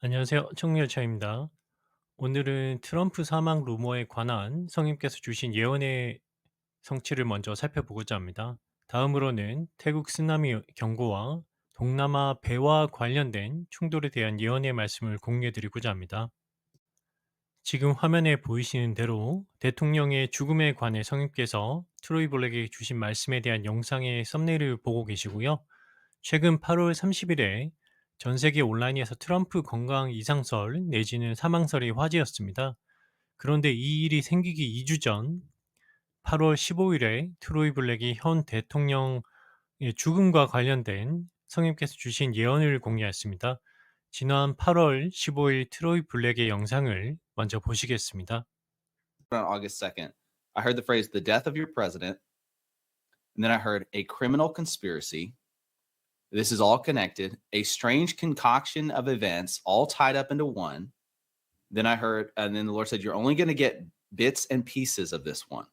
안녕하세요. 청년차입니다. 오늘은 트럼프 사망 루머에 관한 성님께서 주신 예언의 성취를 먼저 살펴보고자 합니다. 다음으로는 태국 쓰나미 경고와 동남아 배와 관련된 충돌에 대한 예언의 말씀을 공유해 드리고자 합니다. 지금 화면에 보이시는 대로 대통령의 죽음에 관해 성님께서 트로이 블랙에게 주신 말씀에 대한 영상의 썸네일을 보고 계시고요. 최근 8월 30일에 전 세계 온라인에서 트럼프 건강 이상설 내지는 사망설이 화제였습니다. 그런데 이 일이 생기기 2주 전 8월 15일에 트로이 블랙이 현 대통령의 죽음과 관련된 성님께서 주신 예언을 공개했습니다. 지난 8월 15일 트로이 블랙의 영상을 먼저 보시겠습니다. On August 2nd, I heard the phrase the death of your president, and then I heard a criminal conspiracy. This is all connected, a strange concoction of events all tied up into one. Then I heard, and then the Lord said, you're only going to get bits and pieces of this one.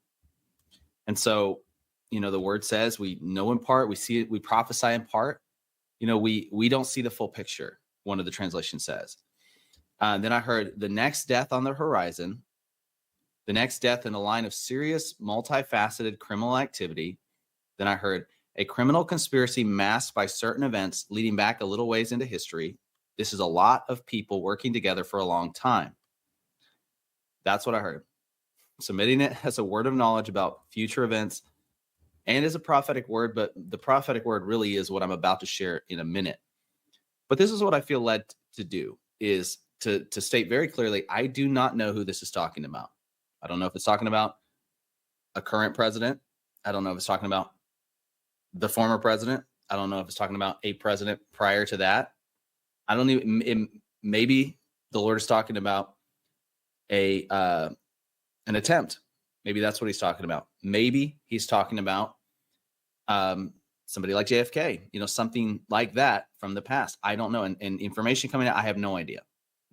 And so, the word says we know in part, we see it, we prophesy in part. We don't see the full picture, one of the translations says. Then I heard the next death on the horizon, the next death in a line of serious, multifaceted criminal activity. Then I heard a criminal conspiracy masked by certain events leading back a little ways into history. This is a lot of people working together for a long time. That's what I heard. Submitting it as a word of knowledge about future events and as a prophetic word, but the prophetic word really is what I'm about to share in a minute. But this is what I feel led to do is to state very clearly, I do not know who this is talking about. I don't know if it's talking about a current president. I don't know if it's talking about the former president. I don't know if it's talking about a president prior to that. I don't even. Maybe the Lord is talking about an attempt. Maybe that's what he's talking about. Maybe he's talking about somebody like JFK. Something like that from the past. I don't know. And information coming out, I have no idea.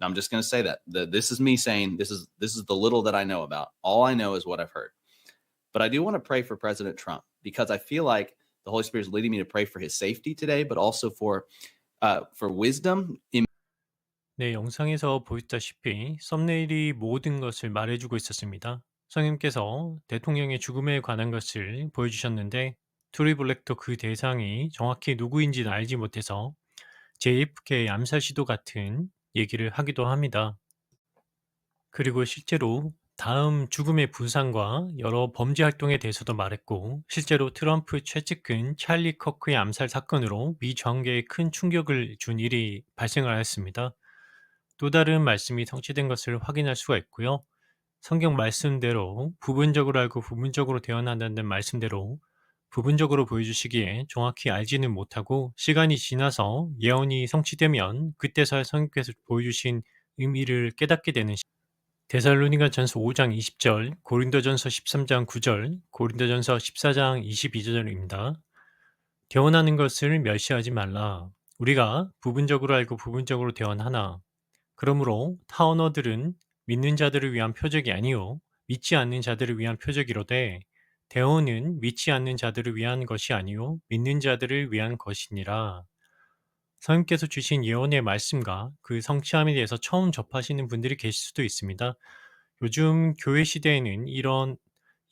I'm just going to say that this is me saying this is the little that I know about. All I know is what I've heard. But I do want to pray for President Trump because I feel like the Holy Spirit is leading me to pray for his safety today, but also for wisdom in. 네, 영상에서 보였다시피 썸네일이 모든 것을 말해주고 있었습니다. 성님께서 대통령의 죽음에 관한 것을 보여주셨는데 트로이 블랙도 그 대상이 정확히 누구인지는 알지 못해서 JFK 암살 시도 같은 얘기를 하기도 합니다. 그리고 실제로 다음 죽음의 부상과 여러 범죄 활동에 대해서도 말했고, 실제로 트럼프 최측근 찰리 커크의 암살 사건으로 미 정계에 큰 충격을 준 일이 발생을 하였습니다. 또 다른 말씀이 성취된 것을 확인할 수가 있고요. 성경 말씀대로 부분적으로 알고 부분적으로 대언한다는 말씀대로 부분적으로 보여주시기에 정확히 알지는 못하고 시간이 지나서 예언이 성취되면 그때서야 성경께서 보여주신 의미를 깨닫게 되는 데살로니가전서 5장 20절, 고린도전서 13장 9절, 고린도전서 14장 22절입니다. 대언하는 것을 멸시하지 말라. 우리가 부분적으로 알고 부분적으로 대언하나. 그러므로 타 언어들은 믿는 자들을 위한 표적이 아니요 믿지 않는 자들을 위한 표적이로되 대언은 믿지 않는 자들을 위한 것이 아니요 믿는 자들을 위한 것이니라. 성님께서 주신 예언의 말씀과 그 성취함에 대해서 처음 접하시는 분들이 계실 수도 있습니다. 요즘 교회 시대에는 이런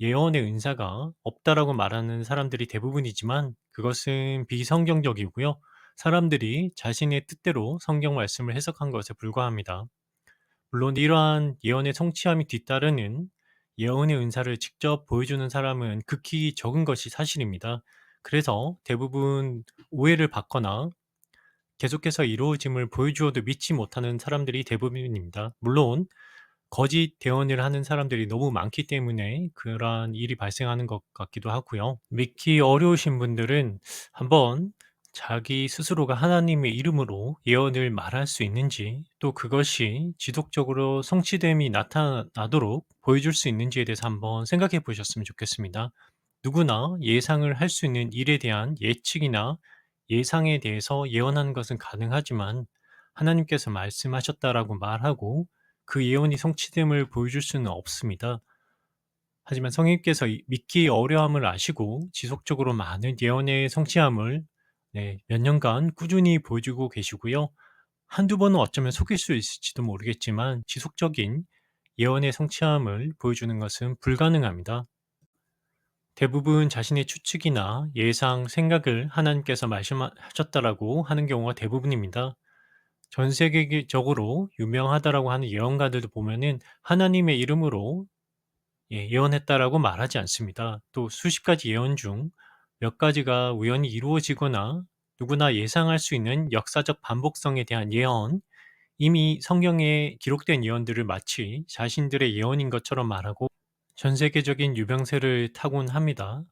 예언의 은사가 없다라고 말하는 사람들이 대부분이지만 그것은 비성경적이고요. 사람들이 자신의 뜻대로 성경 말씀을 해석한 것에 불과합니다. 물론 이러한 예언의 성취함이 뒤따르는 예언의 은사를 직접 보여주는 사람은 극히 적은 것이 사실입니다. 그래서 대부분 오해를 받거나 계속해서 이루어짐을 보여주어도 믿지 못하는 사람들이 대부분입니다. 물론 거짓 대언을 하는 사람들이 너무 많기 때문에 그러한 일이 발생하는 것 같기도 하고요. 믿기 어려우신 분들은 한번 자기 스스로가 하나님의 이름으로 예언을 말할 수 있는지, 또 그것이 지속적으로 성취됨이 나타나도록 보여줄 수 있는지에 대해서 한번 생각해 보셨으면 좋겠습니다. 누구나 예상을 할 수 있는 일에 대한 예측이나 예상에 대해서 예언하는 것은 가능하지만 하나님께서 말씀하셨다라고 말하고 그 예언이 성취됨을 보여줄 수는 없습니다. 하지만 성령께서 믿기 어려움을 아시고 지속적으로 많은 예언의 성취함을 몇 년간 꾸준히 보여주고 계시고요. 한두 번은 어쩌면 속일 수 있을지도 모르겠지만 지속적인 예언의 성취함을 보여주는 것은 불가능합니다. 대부분 자신의 추측이나 예상, 생각을 하나님께서 말씀하셨다라고 하는 경우가 대부분입니다. 전 세계적으로 유명하다라고 하는 예언가들도 보면은 하나님의 이름으로 예언했다라고 말하지 않습니다. 또 수십 가지 예언 중 몇 가지가 우연히 이루어지거나 누구나 예상할 수 있는 역사적 반복성에 대한 예언, 이미 성경에 기록된 예언들을 마치 자신들의 예언인 것처럼 말하고 전 세계적인 유명세를 타곤 합니다.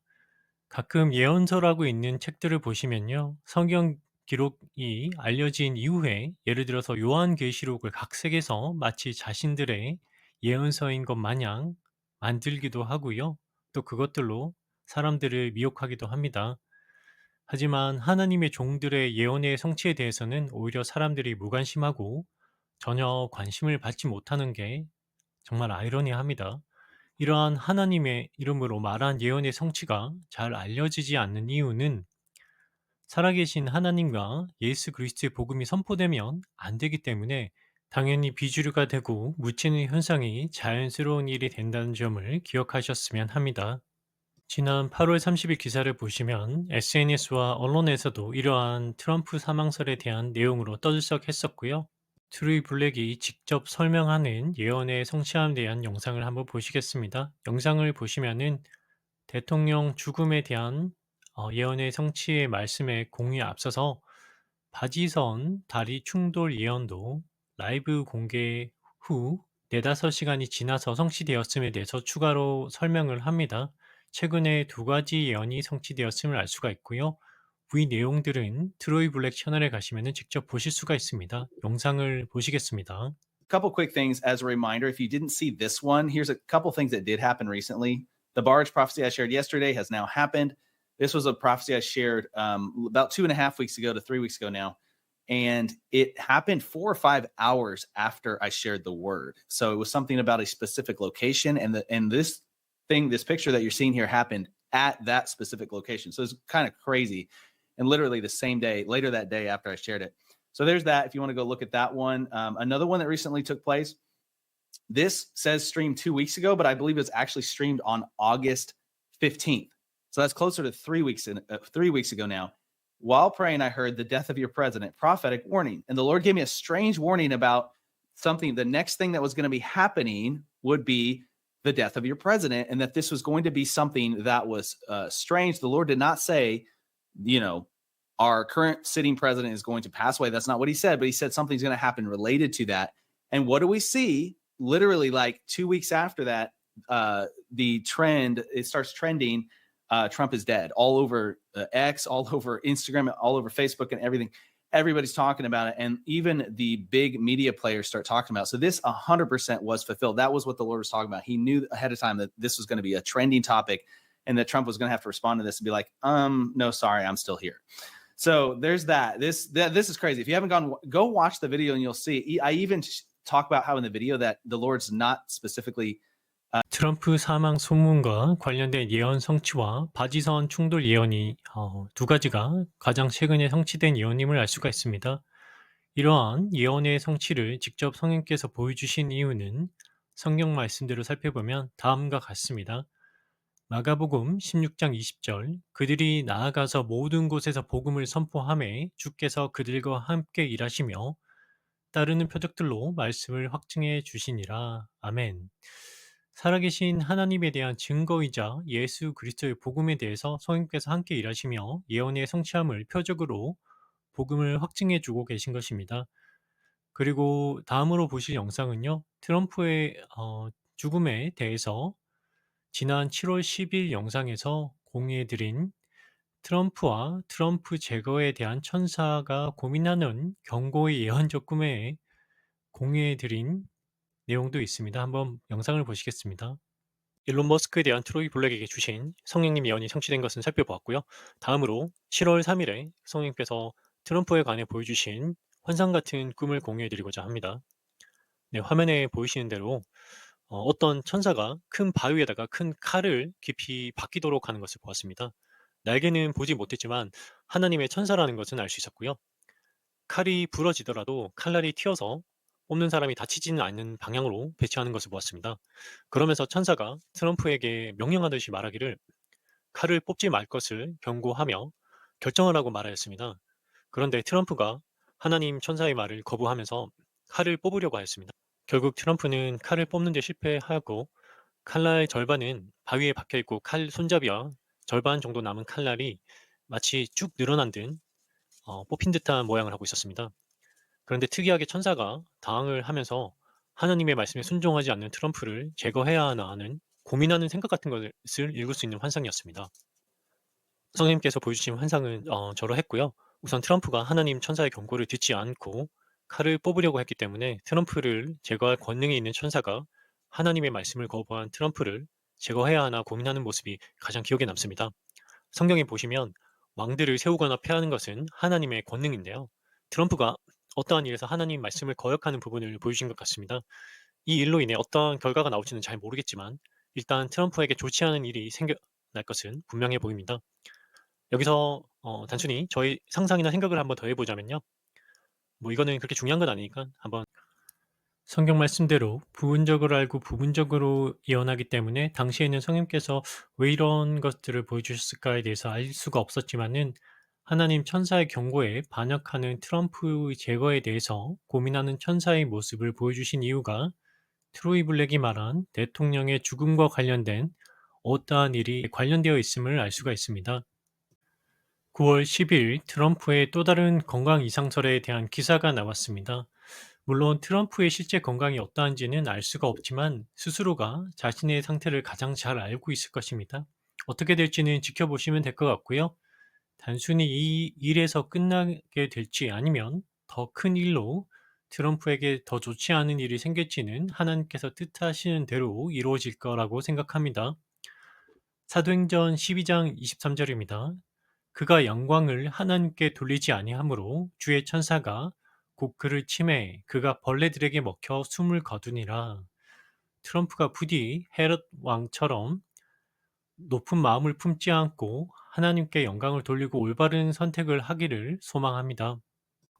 가끔 예언서라고 있는 책들을 보시면요. 성경 기록이 알려진 이후에 예를 들어서 요한계시록을 각색해서 마치 자신들의 예언서인 것 마냥 만들기도 하고요. 또 그것들로 사람들을 미혹하기도 합니다. 하지만 하나님의 종들의 예언의 성취에 대해서는 오히려 사람들이 무관심하고 전혀 관심을 받지 못하는 게 정말 아이러니합니다. 이러한 하나님의 이름으로 말한 예언의 성취가 잘 알려지지 않는 이유는 살아계신 하나님과 예수 그리스도의 복음이 선포되면 안 되기 때문에 당연히 비주류가 되고 묻히는 현상이 자연스러운 일이 된다는 점을 기억하셨으면 합니다. 지난 8월 30일 기사를 보시면 SNS와 언론에서도 이러한 트럼프 사망설에 대한 내용으로 떠들썩했었고요. 트루이 블랙이 직접 설명하는 예언의 성취함에 대한 영상을 한번 보시겠습니다. 영상을 보시면은 대통령 죽음에 대한 예언의 성취의 말씀의 공유에 앞서서 바지선 다리 충돌 예언도 라이브 공개 후 4~5시간이 지나서 성취되었음에 대해서 추가로 설명을 합니다. 최근에 두 가지 예언이 성취되었음을 알 수가 있고요. 위 내용들은 트로이 블랙 채널에 가시면 직접 보실 수가 있습니다. 영상을 보시겠습니다. Couple quick things as a reminder. If you didn't see this one, here's a couple things that did happen recently. The barge prophecy I shared yesterday has now happened. This was a prophecy I shared about 2.5 weeks ago to 3 weeks ago now. And it happened 4 or 5 hours after I shared the word. So it was something about a specific location. And this thing, this picture that you're seeing here happened at that specific location. So it's kind of crazy. And literally the same day, later that day after I shared it. So there's that. If you want to go look at that one, another one that recently took place. This says streamed 2 weeks ago, but I believe it's actually streamed on August 15th. So that's closer to 3 weeks ago now. While praying, I heard the death of your president, prophetic warning, and the Lord gave me a strange warning about something. The next thing that was going to be happening would be the death of your president, and that this was going to be something that was strange. The Lord did not say, you know, our current sitting president is going to pass away. That's not what he said, but he said something's going to happen related to that. And what do we see? Literally, like 2 weeks after that, the trend, it starts trending. Trump is dead all over X, all over Instagram, all over Facebook, and everything. Everybody's talking about it, and even the big media players start talking about it. So this 100% was fulfilled. That was what the Lord was talking about. He knew ahead of time that this was going to be a trending topic, and that Trump was going to have to respond to this and be like, no, sorry, I'm still here. So there's that. This is crazy. If you haven't gone, go watch the video and you'll see. I even talk about how in the video that the Lord's not specifically. 트럼프 사망 소문과 관련된 예언 성취와 바지선 충돌 예언이 두 가지가 가장 최근에 성취된 예언임을 알 수가 있습니다. 이러한 예언의 성취를 직접 성령께서 보여주신 이유는 성경 말씀대로 살펴보면 다음과 같습니다. 마가복음 16장 20절 그들이 나아가서 모든 곳에서 복음을 선포하매 주께서 그들과 함께 일하시며 따르는 표적들로 말씀을 확증해 주시니라. 아멘. 살아계신 하나님에 대한 증거이자 예수 그리스도의 복음에 대해서 성령께서 함께 일하시며 예언의 성취함을 표적으로 복음을 확증해 주고 계신 것입니다. 그리고 다음으로 보실 영상은요. 트럼프의 죽음에 대해서 지난 7월 10일 영상에서 공유해드린 트럼프와 트럼프 제거에 대한 천사가 고민하는 경고의 예언적 꿈에 공유해드린 내용도 있습니다. 한번 영상을 보시겠습니다. 일론 머스크에 대한 트로이 블랙에게 주신 성령님 예언이 성취된 것은 살펴보았고요. 다음으로 7월 3일에 성령님께서 트럼프에 관해 보여주신 환상 같은 꿈을 공유해드리고자 합니다. 네, 화면에 보이시는 대로 어떤 천사가 큰 바위에다가 큰 칼을 깊이 박히도록 하는 것을 보았습니다. 날개는 보지 못했지만 하나님의 천사라는 것은 알 수 있었고요. 칼이 부러지더라도 칼날이 튀어서 뽑는 사람이 다치지는 않는 방향으로 배치하는 것을 보았습니다. 그러면서 천사가 트럼프에게 명령하듯이 말하기를 칼을 뽑지 말 것을 경고하며 결정하라고 말하였습니다. 그런데 트럼프가 하나님 천사의 말을 거부하면서 칼을 뽑으려고 하였습니다. 결국 트럼프는 칼을 뽑는 데 실패하고 칼날 절반은 바위에 박혀 있고 칼 손잡이와 절반 정도 남은 칼날이 마치 쭉 늘어난 듯 뽑힌 듯한 모양을 하고 있었습니다. 그런데 특이하게 천사가 당황을 하면서 하나님의 말씀에 순종하지 않는 트럼프를 제거해야 하나 하는 고민하는 생각 같은 것을 읽을 수 있는 환상이었습니다. 성령님께서 보여주신 환상은 저러했고요. 우선 트럼프가 하나님 천사의 경고를 듣지 않고 칼을 뽑으려고 했기 때문에 트럼프를 제거할 권능이 있는 천사가 하나님의 말씀을 거부한 트럼프를 제거해야 하나 고민하는 모습이 가장 기억에 남습니다. 성경에 보시면 왕들을 세우거나 폐하는 것은 하나님의 권능인데요. 트럼프가 어떠한 일에서 하나님 말씀을 거역하는 부분을 보여주신 것 같습니다. 이 일로 인해 어떠한 결과가 나올지는 잘 모르겠지만 일단 트럼프에게 좋지 않은 일이 생겨날 것은 분명해 보입니다. 여기서 단순히 저의 상상이나 생각을 한번 더 해보자면요. 뭐 이거는 그렇게 중요한 건 아니니까 한번 성경 말씀대로 부분적으로 알고 부분적으로 예언하기 때문에 당시에는 성령께서 왜 이런 것들을 보여주셨을까에 대해서 알 수가 없었지만은 하나님 천사의 경고에 반역하는 트럼프 제거에 대해서 고민하는 천사의 모습을 보여주신 이유가 트로이 블랙이 말한 대통령의 죽음과 관련된 어떠한 일이 관련되어 있음을 알 수가 있습니다. 9월 10일 트럼프의 또 다른 건강 이상설에 대한 기사가 나왔습니다. 물론 트럼프의 실제 건강이 어떠한지는 알 수가 없지만 스스로가 자신의 상태를 가장 잘 알고 있을 것입니다. 어떻게 될지는 지켜보시면 될 것 같고요. 단순히 이 일에서 끝나게 될지 아니면 더 큰 일로 트럼프에게 더 좋지 않은 일이 생길지는 하나님께서 뜻하시는 대로 이루어질 거라고 생각합니다. 사도행전 12장 23절입니다. 그가 영광을 하나님께 돌리지 아니하므로 주의 천사가 곧 그를 치매 그가 벌레들에게 먹혀 숨을 거두니라. 트럼프가 부디 헤롯 왕처럼 높은 마음을 품지 않고 하나님께 영광을 돌리고 올바른 선택을 하기를 소망합니다.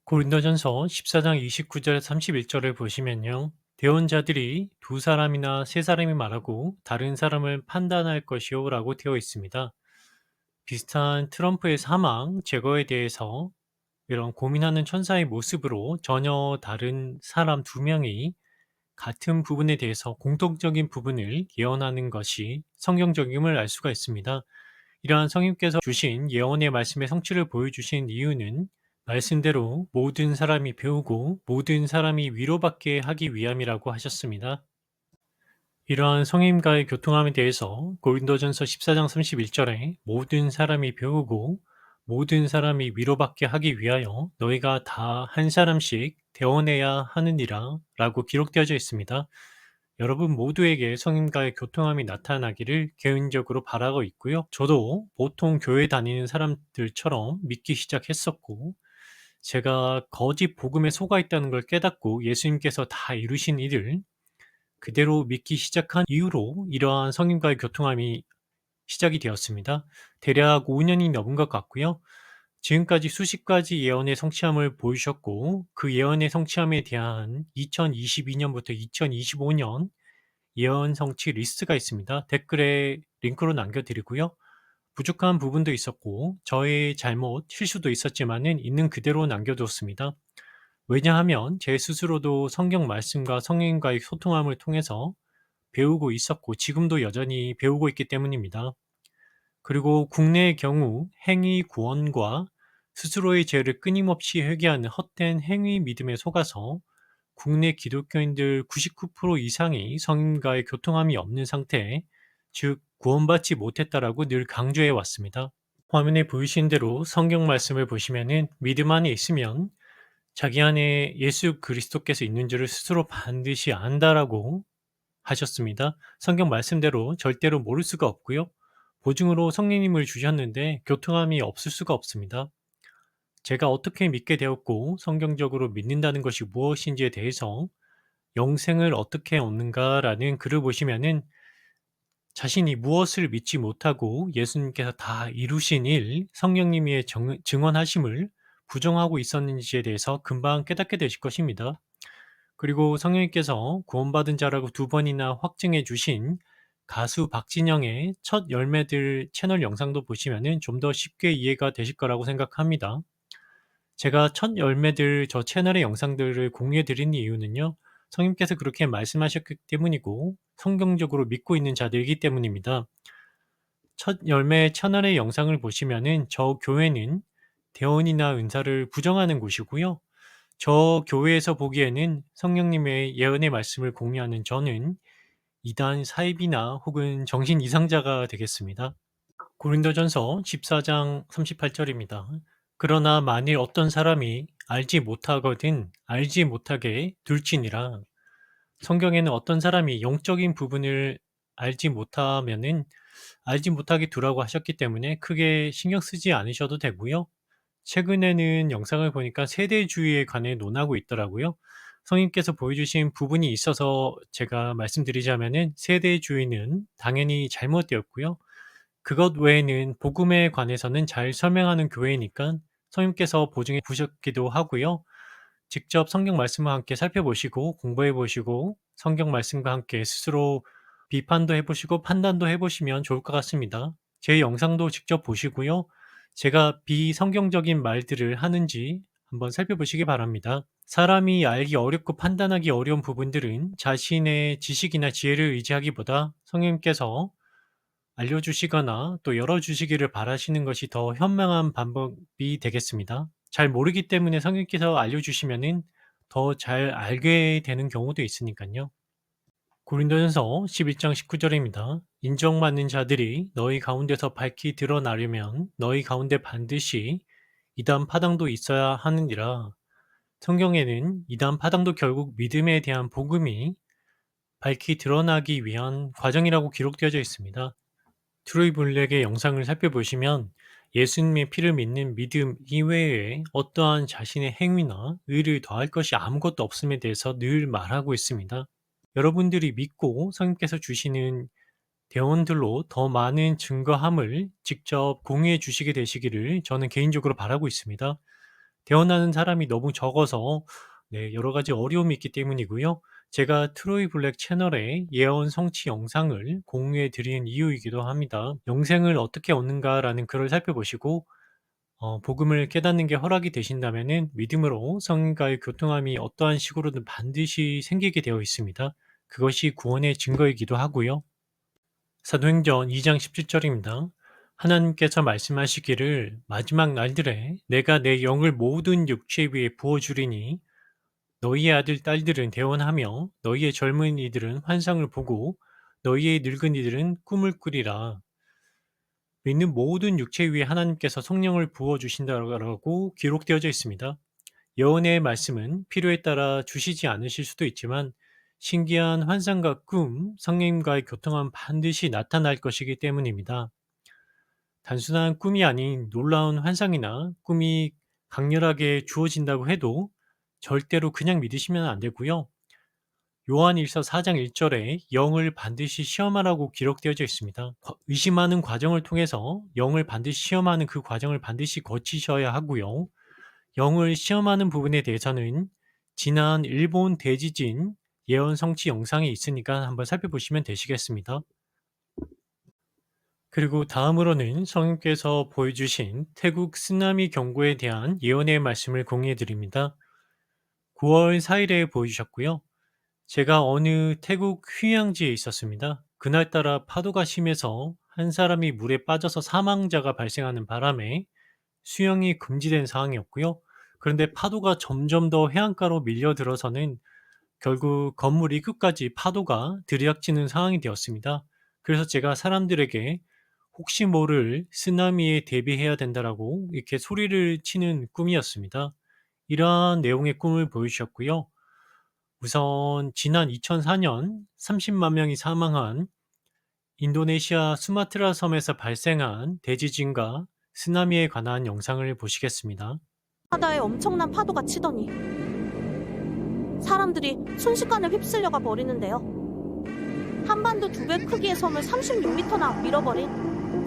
고린도전서 14장 29절 31절을 보시면요. 대언자들이 두 사람이나 세 사람이 말하고 다른 사람을 판단할 것이요 라고 되어 있습니다. 비슷한 트럼프의 사망, 제거에 대해서 이런 고민하는 천사의 모습으로 전혀 다른 사람 두 명이 같은 부분에 대해서 공통적인 부분을 예언하는 것이 성경적임을 알 수가 있습니다. 이러한 성령께서 주신 예언의 말씀의 성취를 보여주신 이유는 말씀대로 모든 사람이 배우고 모든 사람이 위로받게 하기 위함이라고 하셨습니다. 이러한 성인과의 교통함에 대해서 고린도전서 14장 31절에 모든 사람이 배우고 모든 사람이 위로받게 하기 위하여 너희가 다 한 사람씩 대원해야 하느니라 라고 기록되어져 있습니다. 여러분 모두에게 성인과의 교통함이 나타나기를 개인적으로 바라고 있고요. 저도 보통 교회 다니는 사람들처럼 믿기 시작했었고 제가 거짓 복음에 속아 있다는 걸 깨닫고 예수님께서 다 이루신 일을 그대로 믿기 시작한 이후로 이러한 성인과의 교통함이 시작이 되었습니다. 대략 5년이 넘은 것 같고요. 지금까지 수십 가지 예언의 성취함을 보여주셨고 그 예언의 성취함에 대한 2022년부터 2025년 예언 성취 리스트가 있습니다. 댓글에 링크로 남겨드리고요. 부족한 부분도 있었고 저의 잘못, 실수도 있었지만은 있는 그대로 남겨두었습니다. 왜냐하면 제 스스로도 성경 말씀과 성령과의 소통함을 통해서 배우고 있었고 지금도 여전히 배우고 있기 때문입니다. 그리고 국내의 경우 행위 구원과 스스로의 죄를 끊임없이 회개하는 헛된 행위 믿음에 속아서 국내 기독교인들 99% 이상이 성인과의 교통함이 없는 상태, 즉 구원받지 못했다라고 늘 강조해 왔습니다. 화면에 보이신 대로 성경 말씀을 보시면은 믿음 안에 있으면 자기 안에 예수 그리스도께서 있는 줄을 스스로 반드시 안다라고 하셨습니다. 성경 말씀대로 절대로 모를 수가 없고요. 보증으로 성령님을 주셨는데 교통함이 없을 수가 없습니다. 제가 어떻게 믿게 되었고 성경적으로 믿는다는 것이 무엇인지에 대해서 영생을 어떻게 얻는가라는 글을 보시면은 자신이 무엇을 믿지 못하고 예수님께서 다 이루신 일, 성령님의 증언하심을 부정하고 있었는지에 대해서 금방 깨닫게 되실 것입니다. 그리고 성령님께서 구원받은 자라고 두 번이나 확증해 주신 가수 박진영의 첫 열매들 채널 영상도 보시면은 좀 더 쉽게 이해가 되실 거라고 생각합니다. 제가 첫 열매들 저 채널의 영상들을 공유해 드리는 이유는요. 성님께서 그렇게 말씀하셨기 때문이고 성경적으로 믿고 있는 자들이기 때문입니다. 첫 열매 채널의 영상을 보시면은 저 교회는 대원이나 은사를 부정하는 곳이고요. 저 교회에서 보기에는 성령님의 예언의 말씀을 공유하는 저는 이단 사입이나 혹은 정신 이상자가 되겠습니다. 고린도전서 14장 38절입니다. 그러나 만일 어떤 사람이 알지 못하거든 알지 못하게 둘지니라. 성경에는 어떤 사람이 영적인 부분을 알지 못하면은 알지 못하게 두라고 하셨기 때문에 크게 신경 쓰지 않으셔도 되고요. 최근에는 영상을 보니까 세대주의에 관해 논하고 있더라고요. 성님께서 보여주신 부분이 있어서 제가 말씀드리자면은 세대주의는 당연히 잘못되었고요. 그것 외에는 복음에 관해서는 잘 설명하는 교회니까 성님께서 보증해 주셨기도 하고요. 직접 성경 말씀과 함께 살펴보시고 공부해 보시고 성경 말씀과 함께 스스로 비판도 해 보시고 판단도 해 보시면 좋을 것 같습니다. 제 영상도 직접 보시고요. 제가 비성경적인 말들을 하는지 한번 살펴보시기 바랍니다. 사람이 알기 어렵고 판단하기 어려운 부분들은 자신의 지식이나 지혜를 의지하기보다 성령님께서 알려주시거나 또 열어주시기를 바라시는 것이 더 현명한 방법이 되겠습니다. 잘 모르기 때문에 성령께서 알려주시면은 더 잘 알게 되는 경우도 있으니까요. 고린도전서 11장 19절입니다. 인정받는 자들이 너희 가운데서 밝히 드러나려면 너희 가운데 반드시 이단 파당도 있어야 하느니라. 성경에는 이단 파당도 결국 믿음에 대한 복음이 밝히 드러나기 위한 과정이라고 기록되어져 있습니다. 트로이 블랙의 영상을 살펴보시면 예수님의 피를 믿는 믿음 이외에 어떠한 자신의 행위나 의를 더할 것이 아무것도 없음에 대해서 늘 말하고 있습니다. 여러분들이 믿고 성령께서 주시는 대원들로 더 많은 증거함을 직접 공유해 주시게 되시기를 저는 개인적으로 바라고 있습니다. 대원하는 사람이 너무 적어서 여러 가지 어려움이 있기 때문이고요. 제가 트로이 블랙 채널에 예언 성취 영상을 공유해 드리는 이유이기도 합니다. 영생을 어떻게 얻는가라는 글을 살펴보시고 복음을 깨닫는 게 허락이 되신다면은 믿음으로 성령과의 교통함이 어떠한 식으로든 반드시 생기게 되어 있습니다. 그것이 구원의 증거이기도 하고요. 사도행전 2장 17절입니다. 하나님께서 말씀하시기를 마지막 날들에 내가 내 영을 모든 육체 위에 부어주리니 너희의 아들 딸들은 대원하며 너희의 젊은이들은 환상을 보고 너희의 늙은이들은 꿈을 꾸리라. 믿는 모든 육체 위에 하나님께서 성령을 부어주신다라고 기록되어져 있습니다. 예언의 말씀은 필요에 따라 주시지 않으실 수도 있지만 신기한 환상과 꿈, 성령님과의 교통은 반드시 나타날 것이기 때문입니다. 단순한 꿈이 아닌 놀라운 환상이나 꿈이 강렬하게 주어진다고 해도 절대로 그냥 믿으시면 안 되고요. 요한일서 4장 1절에 영을 반드시 시험하라고 기록되어져 있습니다. 의심하는 과정을 통해서 영을 반드시 시험하는 그 과정을 반드시 거치셔야 하고요. 영을 시험하는 부분에 대해서는 지난 일본 대지진 예언 성취 영상이 있으니까 한번 살펴보시면 되시겠습니다. 그리고 다음으로는 성님께서 보여주신 태국 쓰나미 경고에 대한 예언의 말씀을 공유해 드립니다. 9월 4일에 보여주셨고요. 제가 어느 태국 휴양지에 있었습니다. 그날따라 파도가 심해서 한 사람이 물에 빠져서 사망자가 발생하는 바람에 수영이 금지된 상황이었고요. 그런데 파도가 점점 더 해안가로 밀려들어서는 결국 건물 입구까지 파도가 들이닥치는 상황이 되었습니다. 그래서 제가 사람들에게 혹시 모를 쓰나미에 대비해야 된다라고 이렇게 소리를 치는 꿈이었습니다. 이러한 내용의 꿈을 보여주셨고요. 우선 지난 2004년 30만 명이 사망한 인도네시아 수마트라 섬에서 발생한 대지진과 쓰나미에 관한 영상을 보시겠습니다. 바다에 엄청난 파도가 치더니 사람들이 순식간에 휩쓸려가 버리는데요. 한반도 2배 크기의 섬을 36m나 밀어버린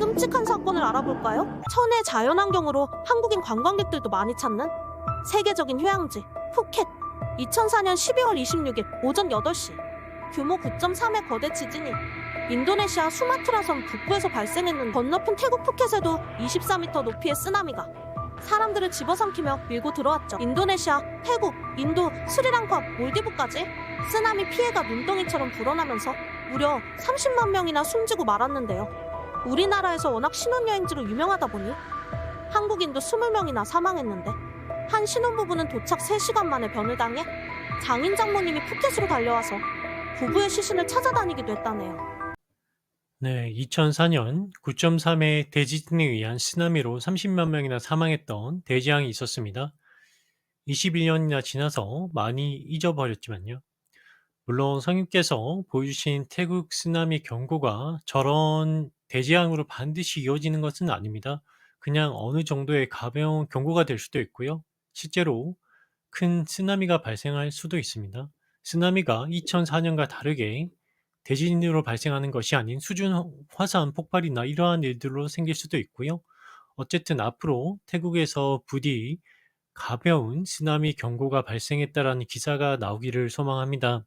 끔찍한 사건을 알아볼까요? 천혜 자연환경으로 한국인 관광객들도 많이 찾는 세계적인 휴양지 푸켓. 2004년 12월 26일 오전 8시 규모 9.3의 거대 지진이 인도네시아 수마트라 섬 북부에서 발생했는 건너편 태국 푸켓에도 24m 높이의 쓰나미가 사람들을 집어삼키며 밀고 들어왔죠. 인도네시아, 태국, 인도, 스리랑카, 몰디브까지 쓰나미 피해가 눈덩이처럼 불어나면서 무려 30만 명이나 숨지고 말았는데요. 우리나라에서 워낙 신혼여행지로 유명하다 보니 한국인도 20명이나 사망했는데 한 신혼부부는 도착 3시간 만에 변을 당해 장인 장모님이 푸켓으로 달려와서 부부의 시신을 찾아다니기도 했다네요. 네, 2004년 9.3의 대지진에 의한 쓰나미로 30만 명이나 사망했던 대지양이 있었습니다. 21년이나 지나서 많이 잊어버렸지만요. 물론 성님께서 보여주신 태국 쓰나미 경고가 저런 대지양으로 반드시 이어지는 것은 아닙니다. 그냥 어느 정도의 가벼운 경고가 될 수도 있고요. 실제로 큰 쓰나미가 발생할 수도 있습니다. 쓰나미가 2004년과 다르게 대지진으로 발생하는 것이 아닌 수준 화산 폭발이나 이러한 일들로 생길 수도 있고요. 어쨌든 앞으로 태국에서 부디 가벼운 쓰나미 경고가 발생했다라는 기사가 나오기를 소망합니다.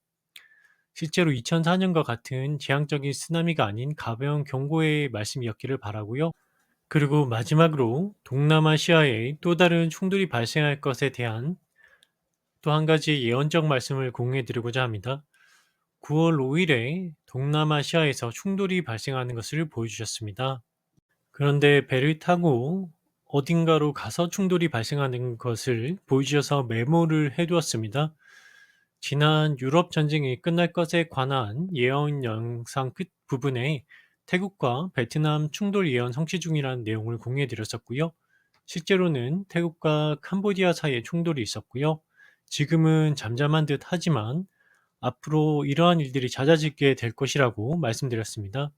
실제로 2004년과 같은 재앙적인 쓰나미가 아닌 가벼운 경고의 말씀이었기를 바라고요. 그리고 마지막으로 동남아시아에 또 다른 충돌이 발생할 것에 대한 또 한 가지 예언적 말씀을 공유해 드리고자 합니다. 9월 5일에 동남아시아에서 충돌이 발생하는 것을 보여주셨습니다. 그런데 배를 타고 어딘가로 가서 충돌이 발생하는 것을 보여주셔서 메모를 해두었습니다. 지난 유럽 전쟁이 끝날 것에 관한 예언 영상 끝 부분에 태국과 베트남 충돌 예언 성취 중이라는 내용을 공유해 드렸었고요. 실제로는 태국과 캄보디아 사이에 충돌이 있었고요. 지금은 잠잠한 듯 하지만 앞으로 이러한 일들이 잦아지게 될 것이라고 말씀드렸습니다.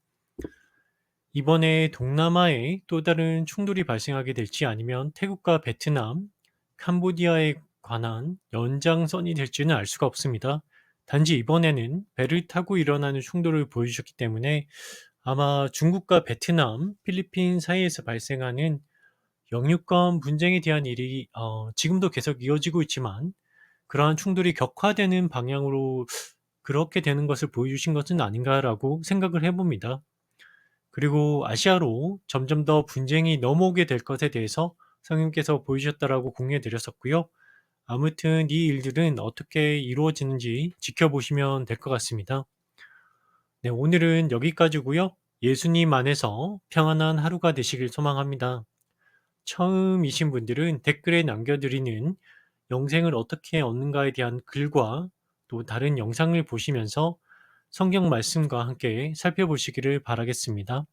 이번에 동남아에 또 다른 충돌이 발생하게 될지 아니면 태국과 베트남, 캄보디아에 관한 연장선이 될지는 알 수가 없습니다. 단지 이번에는 배를 타고 일어나는 충돌을 보여주셨기 때문에 아마 중국과 베트남, 필리핀 사이에서 발생하는 영유권 분쟁에 대한 일이 지금도 계속 이어지고 있지만 그러한 충돌이 격화되는 방향으로 그렇게 되는 것을 보여주신 것은 아닌가라고 생각을 해봅니다. 그리고 아시아로 점점 더 분쟁이 넘어오게 될 것에 대해서 성님께서 보이셨다라고 공유해 드렸었고요. 아무튼 이 일들은 어떻게 이루어지는지 지켜보시면 될 것 같습니다. 네, 오늘은 여기까지고요. 예수님 안에서 평안한 하루가 되시길 소망합니다. 처음이신 분들은 댓글에 남겨드리는 영생을 어떻게 얻는가에 대한 글과 또 다른 영상을 보시면서 성경 말씀과 함께 살펴보시기를 바라겠습니다.